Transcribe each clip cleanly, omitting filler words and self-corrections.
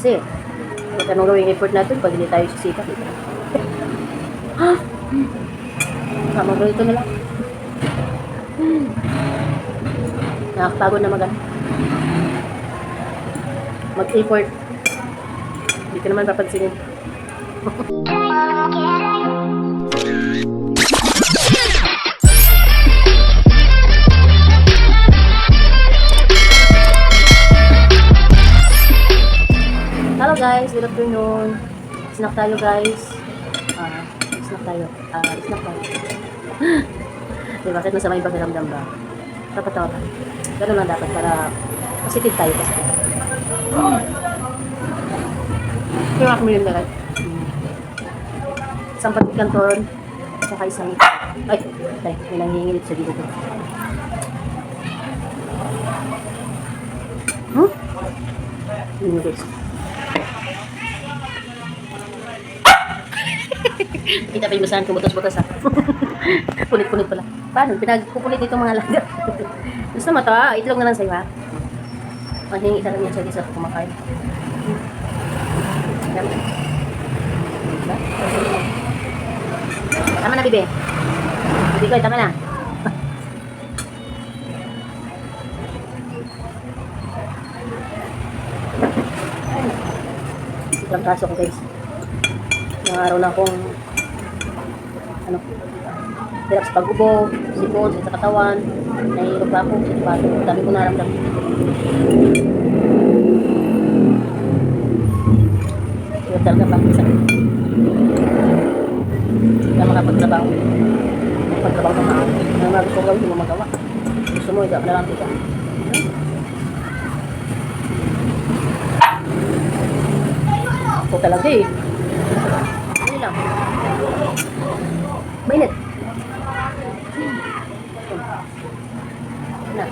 Kasi, kung anong gawing effort natin pag hindi tayo sisikap. Ha? Tama ba ito na lang? Nakakapagod na mag-effort. Hindi ka naman papansinin. Hello guys, good afternoon. Snack tayo guys. Snack tayo. Bakit masama yung pakiramdam ba? Tawa-tawa ka. Ganun lang dapat para positive tayo kasi. Kaya ako million na isang patik kanton, saka isang ay, may nanghihingilip sa dito. Guys. Kita pa yung basahan, kumutos-butos ha. Punit-punit pala. Paano? Pinagpupunit itong mga laga. Gusto mo to ha? Itlog na lang sa'yo ha. Manghingi ka lang yan siya sa kumakain. Tama na, bibe. Bibi ko, tama na. Ilang kaso ko guys. Mga araw na akong hirap sa pag-ubo, sipon, sa katawan, nahihirap ako sa dibato. Dami ko naramdam. Hirap talaga pa sa hindi ka makapagtrabaho. Pagtrabaho ka maan. Ang mga gusto ko gawin, hindi mo magawa. Gusto mo, hindi ka nalang kita. Ako talaga eh. Ano lang. Mainit. Na.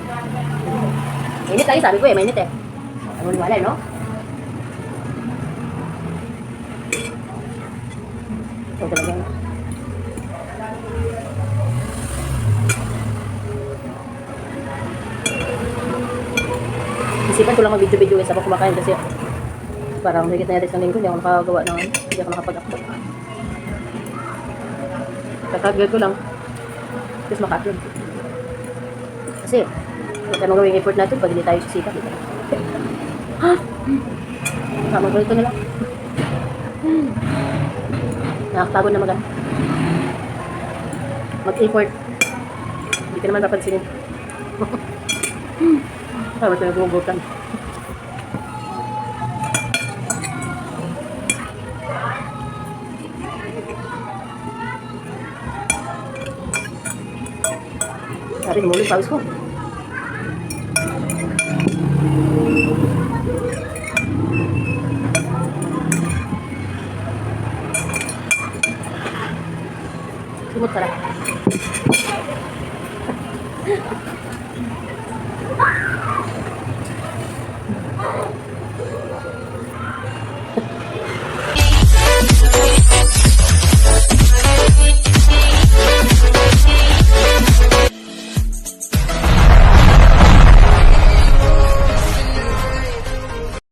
Mainit lagi sabi ko eh, mainit eh. Ano wala no? Ito talaga. Isipan ko lang mag-video-video guys habang kumakain kasi parang higit na isang linggo hindi ako nakagawa ng hindi ako nakapag-upload. Kakagad ko lang. Tapos maka-upload. Kasi kung anong gawing effort natin pag hindi tayo sisikap. Ha? Tama ba ito na lang? Nakakapagod na mag-effort. Hindi ka naman papansinin. Tama ito nagugutan. Sorry, muli pawis ko. Sumut ka lang.